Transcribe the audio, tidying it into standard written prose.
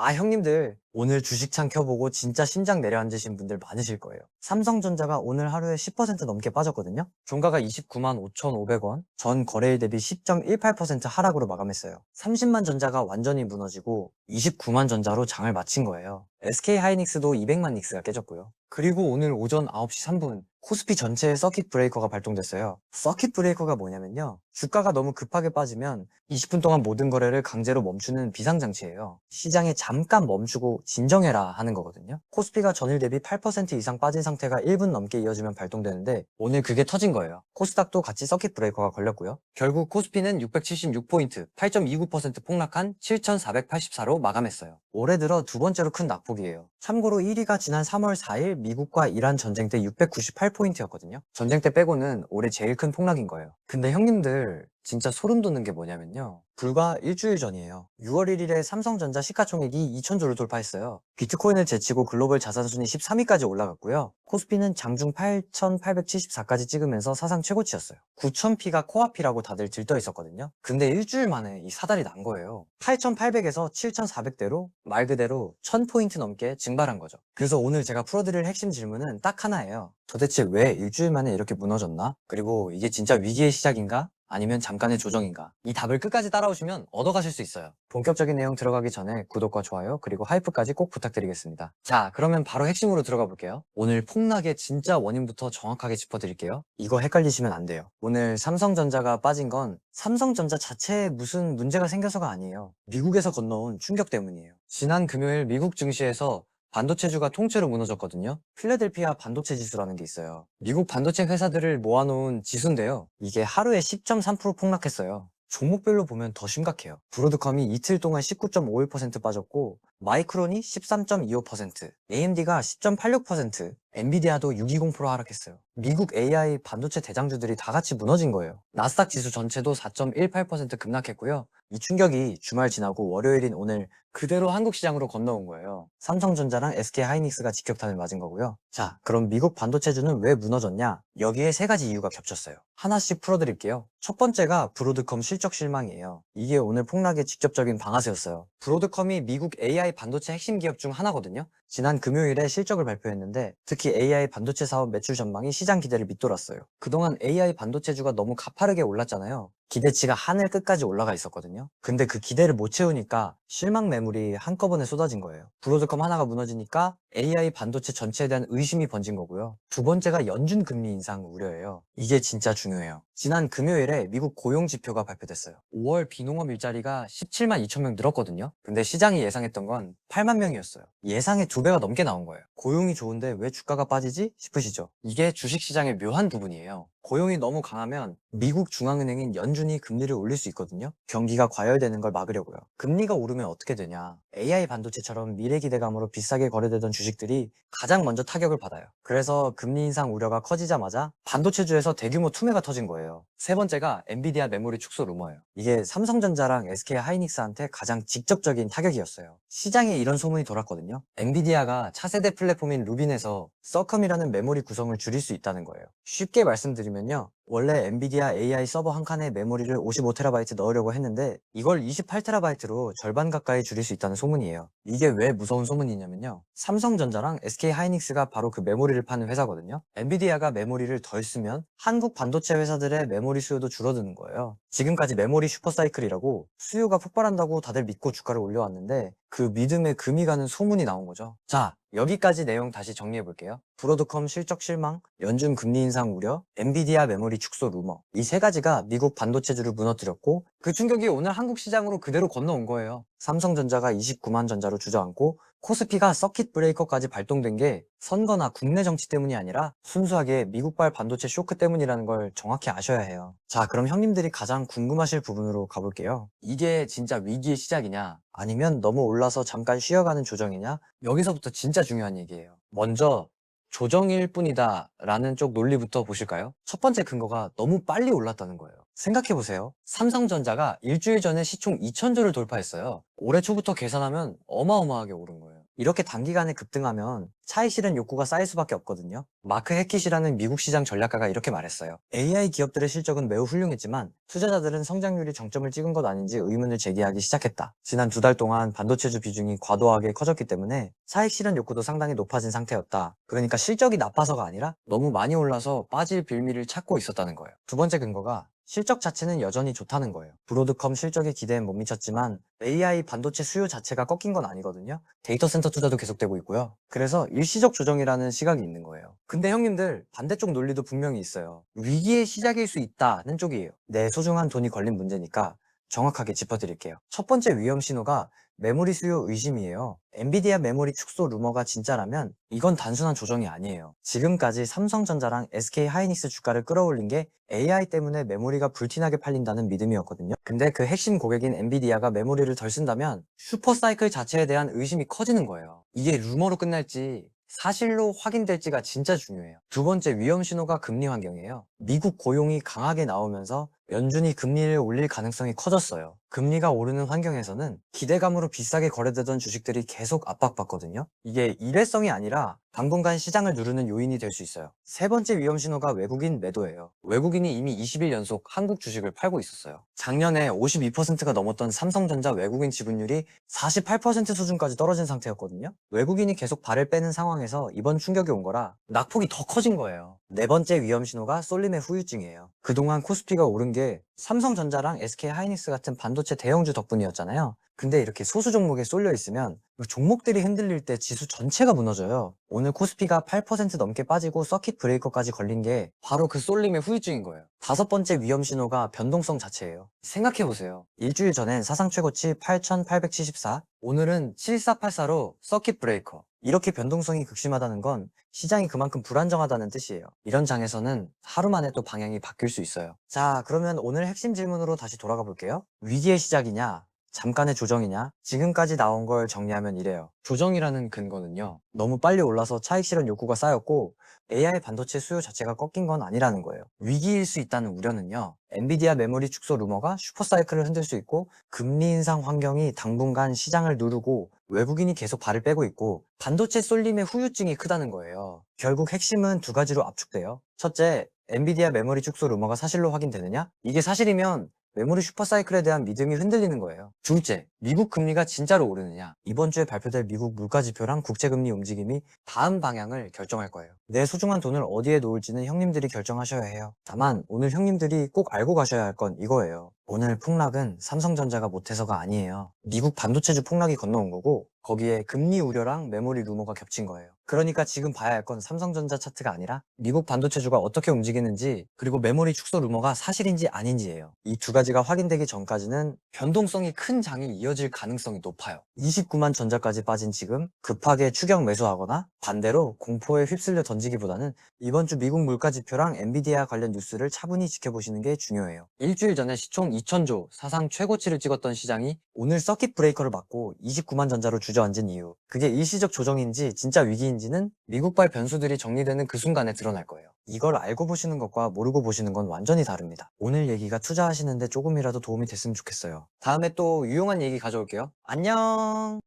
형님들, 오늘 주식창 켜보고 진짜 심장 내려앉으신 분들 많으실 거예요. 삼성전자가 오늘 하루에 10% 넘게 빠졌거든요. 종가가 29만 5,500원, 전 거래일 대비 10.18% 하락으로 마감했어요. 30만 전자가 완전히 무너지고 29만 전자로 장을 마친 거예요. SK하이닉스도 200만 닉스가 깨졌고요. 그리고 오늘 오전 9시 3분 코스피 전체에 서킷 브레이커가 발동됐어요. 서킷 브레이커가 뭐냐면요, 주가가 너무 급하게 빠지면 20분 동안 모든 거래를 강제로 멈추는 비상장치예요. 시장에 잠깐 멈추고 진정해라 하는 거거든요. 코스피가 전일 대비 8% 이상 빠진 상태가 1분 넘게 이어지면 발동되는데 오늘 그게 터진 거예요. 코스닥도 같이 서킷 브레이커가 걸렸고요. 결국 코스피는 676포인트, 8.29% 폭락한 7,484로 마감했어요. 올해 들어 두 번째로 큰 낙폭이에요. 참고로 1위가 지난 3월 4일 미국과 이란 전쟁 때 698포인트였거든요. 전쟁 때 빼고는 올해 제일 큰 폭락인 거예요. 근데 형님들, 진짜 소름 돋는 게 뭐냐면요, 불과 일주일 전이에요. 6월 1일에 삼성전자 시가총액이 2천조를 돌파했어요. 비트코인을 제치고 글로벌 자산순위 13위까지 올라갔고요. 코스피는 장중 8,874까지 찍으면서 사상 최고치였어요. 9,000피가 코앞이라고 다들 들떠 있었거든요. 근데 일주일 만에 이 사달이 난 거예요. 8,800에서 7,400대로 말 그대로 1,000포인트 넘게 증발한 거죠. 그래서 오늘 제가 풀어드릴 핵심 질문은 딱 하나예요. 도대체 왜 일주일 만에 이렇게 무너졌나? 그리고 이게 진짜 위기의 시작인가? 아니면 잠깐의 조정인가? 이 답을 끝까지 따라오시면 얻어가실 수 있어요. 본격적인 내용 들어가기 전에 구독과 좋아요 그리고 하이프까지 꼭 부탁드리겠습니다. 자, 그러면 바로 핵심으로 들어가 볼게요. 오늘 폭락의 진짜 원인부터 정확하게 짚어드릴게요. 이거 헷갈리시면 안 돼요. 오늘 삼성전자가 빠진 건 삼성전자 자체에 무슨 문제가 생겨서가 아니에요. 미국에서 건너온 충격 때문이에요. 지난 금요일 미국 증시에서 반도체주가 통째로 무너졌거든요. 필라델피아 반도체 지수라는 게 있어요. 미국 반도체 회사들을 모아놓은 지수인데요, 이게 하루에 10.3% 폭락했어요. 종목별로 보면 더 심각해요. 브로드컴이 이틀 동안 19.51% 빠졌고, 마이크론이 13.25%, AMD가 10.86%, 엔비디아도 620% 하락했어요. 미국 AI 반도체 대장주들이 다 같이 무너진 거예요. 나스닥 지수 전체도 4.18% 급락했고요. 이 충격이 주말 지나고 월요일인 오늘 그대로 한국 시장으로 건너온 거예요. 삼성전자랑 SK하이닉스가 직격탄을 맞은 거고요. 자, 그럼 미국 반도체주는 왜 무너졌냐? 여기에 세 가지 이유가 겹쳤어요. 하나씩 풀어드릴게요. 첫 번째가 브로드컴 실적 실망이에요. 이게 오늘 폭락의 직접적인 방아쇠였어요. 브로드컴이 미국 AI 반도체 핵심 기업 중 하나거든요. 지난 금요일에 실적을 발표했는데 특히 AI 반도체 사업 매출 전망이 시장 기대를 밑돌았어요. 그동안 AI 반도체주가 너무 가파르게 올랐잖아요. 기대치가 하늘 끝까지 올라가 있었거든요. 근데 그 기대를 못 채우니까 실망 매물이 한꺼번에 쏟아진 거예요. 브로드컴 하나가 무너지니까 AI 반도체 전체에 대한 의심이 번진 거고요. 두 번째가 연준 금리 인상 우려예요. 이게 진짜 중요해요. 지난 금요일에 미국 고용 지표가 발표됐어요. 5월 비농업 일자리가 17만 2천 명 늘었거든요. 근데 시장이 예상했던 건 8만 명이었어요. 예상의 2배가 넘게 나온 거예요. 고용이 좋은데 왜 주가가 빠지지 싶으시죠? 이게 주식시장의 묘한 부분이에요. 고용이 너무 강하면 미국 중앙은행인 연준이 금리를 올릴 수 있거든요. 경기가 과열되는 걸 막으려고요. 금리가 오르면 어떻게 되냐? AI 반도체처럼 미래 기대감으로 비싸게 거래되던 주식들이 가장 먼저 타격을 받아요. 그래서 금리 인상 우려가 커지자마자 반도체주에서 대규모 투매가 터진 거예요. 세 번째가 엔비디아 메모리 축소 루머예요. 이게 삼성전자랑 SK하이닉스한테 가장 직접적인 타격이었어요. 시장에 이런 소문이 돌았거든요. 엔비디아가 차세대 플랫폼인 루빈에서 서컴이라는 메모리 구성을 줄일 수 있다는 거예요. 쉽게 말씀드리면요, 원래 엔비디아 AI 서버 한 칸에 메모리를 55TB 넣으려고 했는데 이걸 28TB로 절반 가까이 줄일 수 있다는 소문이에요. 이게 왜 무서운 소문이냐면요, 삼성전자랑 SK하이닉스가 바로 그 메모리를 파는 회사거든요. 엔비디아가 메모리를 덜 쓰면 한국 반도체 회사들의 메모리 수요도 줄어드는 거예요. 지금까지 메모리 슈퍼사이클이라고 수요가 폭발한다고 다들 믿고 주가를 올려왔는데 그 믿음에 금이 가는 소문이 나온 거죠. 자, 여기까지 내용 다시 정리해 볼게요. 브로드컴 실적 실망, 연준 금리 인상 우려, 엔비디아 메모리 축소 루머, 이 세 가지가 미국 반도체주를 무너뜨렸고 그 충격이 오늘 한국 시장으로 그대로 건너온 거예요. 삼성전자가 29만 전자로 주저앉고 코스피가 서킷 브레이커까지 발동된 게 선거나 국내 정치 때문이 아니라 순수하게 미국발 반도체 쇼크 때문이라는 걸 정확히 아셔야 해요. 자, 그럼 형님들이 가장 궁금하실 부분으로 가볼게요. 이게 진짜 위기의 시작이냐? 아니면 너무 올라서 잠깐 쉬어가는 조정이냐? 여기서부터 진짜 중요한 얘기예요. 먼저 조정일 뿐이다 라는 쪽 논리부터 보실까요? 첫 번째 근거가 너무 빨리 올랐다는 거예요. 생각해보세요. 삼성전자가 일주일 전에 시총 2천조를 돌파했어요. 올해 초부터 계산하면 어마어마하게 오른 거예요. 이렇게 단기간에 급등하면 차익 실현 욕구가 쌓일 수밖에 없거든요. 마크 해킷이라는 미국 시장 전략가가 이렇게 말했어요. AI 기업들의 실적은 매우 훌륭했지만 투자자들은 성장률이 정점을 찍은 것 아닌지 의문을 제기하기 시작했다. 지난 2달 동안 반도체주 비중이 과도하게 커졌기 때문에 차익 실현 욕구도 상당히 높아진 상태였다. 그러니까 실적이 나빠서가 아니라 너무 많이 올라서 빠질 빌미를 찾고 있었다는 거예요. 두 번째 근거가 실적 자체는 여전히 좋다는 거예요. 브로드컴 실적에 기대엔 못 미쳤지만 AI 반도체 수요 자체가 꺾인 건 아니거든요. 데이터 센터 투자도 계속되고 있고요. 그래서 일시적 조정이라는 시각이 있는 거예요. 근데 형님들 반대쪽 논리도 분명히 있어요. 위기의 시작일 수 있다는 쪽이에요. 내 소중한 돈이 걸린 문제니까 정확하게 짚어드릴게요. 첫 번째 위험 신호가 메모리 수요 의심이에요. 엔비디아 메모리 축소 루머가 진짜라면 이건 단순한 조정이 아니에요. 지금까지 삼성전자랑 SK 하이닉스 주가를 끌어올린 게 AI 때문에 메모리가 불티나게 팔린다는 믿음이었거든요. 근데 그 핵심 고객인 엔비디아가 메모리를 덜 쓴다면 슈퍼사이클 자체에 대한 의심이 커지는 거예요. 이게 루머로 끝날지 사실로 확인될지가 진짜 중요해요. 두 번째 위험 신호가 금리 환경이에요. 미국 고용이 강하게 나오면서 연준이 금리를 올릴 가능성이 커졌어요. 금리가 오르는 환경에서는 기대감으로 비싸게 거래되던 주식들이 계속 압박받거든요. 이게 일회성이 아니라 당분간 시장을 누르는 요인이 될 수 있어요. 세 번째 위험 신호가 외국인 매도예요. 외국인이 이미 20일 연속 한국 주식을 팔고 있었어요. 작년에 52%가 넘었던 삼성전자 외국인 지분율이 48% 수준까지 떨어진 상태였거든요. 외국인이 계속 발을 빼는 상황에서 이번 충격이 온 거라 낙폭이 더 커진 거예요. 네 번째 위험 신호가 쏠림의 후유증이에요. 그동안 코스피가 오른 게 삼성전자랑 SK 하이닉스 같은 반도체 대형주 덕분이었잖아요. 근데 이렇게 소수 종목에 쏠려 있으면 종목들이 흔들릴 때 지수 전체가 무너져요. 오늘 코스피가 8% 넘게 빠지고 서킷 브레이커까지 걸린 게 바로 그 쏠림의 후유증인 거예요. 다섯 번째 위험 신호가 변동성 자체예요. 생각해보세요. 일주일 전엔 사상 최고치 8,874, 오늘은 7484로 서킷 브레이커. 이렇게 변동성이 극심하다는 건 시장이 그만큼 불안정하다는 뜻이에요. 이런 장에서는 하루 만에 또 방향이 바뀔 수 있어요. 자, 그러면 오늘 핵심 질문으로 다시 돌아가 볼게요. 위기의 시작이냐? 잠깐의 조정이냐? 지금까지 나온 걸 정리하면 이래요. 조정이라는 근거는요, 너무 빨리 올라서 차익 실현 욕구가 쌓였고 AI 반도체 수요 자체가 꺾인 건 아니라는 거예요. 위기일 수 있다는 우려는요, 엔비디아 메모리 축소 루머가 슈퍼사이클을 흔들 수 있고 금리 인상 환경이 당분간 시장을 누르고 외국인이 계속 발을 빼고 있고 반도체 쏠림의 후유증이 크다는 거예요. 결국 핵심은 두 가지로 압축돼요. 첫째, 엔비디아 메모리 축소 루머가 사실로 확인되느냐? 이게 사실이면 메모리 슈퍼사이클에 대한 믿음이 흔들리는 거예요. 둘째, 미국 금리가 진짜로 오르느냐? 이번 주에 발표될 미국 물가지표랑 국제금리 움직임이 다음 방향을 결정할 거예요. 내 소중한 돈을 어디에 놓을지는 형님들이 결정하셔야 해요. 다만 오늘 형님들이 꼭 알고 가셔야 할 건 이거예요. 오늘 폭락은 삼성전자가 못해서가 아니에요. 미국 반도체주 폭락이 건너온 거고 거기에 금리 우려랑 메모리 루머가 겹친 거예요. 그러니까 지금 봐야 할 건 삼성전자 차트가 아니라 미국 반도체주가 어떻게 움직이는지 그리고 메모리 축소 루머가 사실인지 아닌지예요. 이 두 가지가 확인되기 전까지는 변동성이 큰 장이 이어질 가능성이 높아요. 29만 전자까지 빠진 지금 급하게 추격 매수하거나 반대로 공포에 휩쓸려 던지기보다는 이번 주 미국 물가지표랑 엔비디아 관련 뉴스를 차분히 지켜보시는 게 중요해요. 일주일 전에 시총 2,000조 사상 최고치를 찍었던 시장이 오늘 서킷 브레이커를 맞고 29만 전자로 주저앉은 이유, 그게 일시적 조정인지 진짜 위기인지는 미국발 변수들이 정리되는 그 순간에 드러날 거예요. 이걸 알고 보시는 것과 모르고 보시는 건 완전히 다릅니다. 오늘 얘기가 투자하시는데 조금이라도 도움이 됐으면 좋겠어요. 다음에 또 유용한 얘기 가져올게요. 안녕.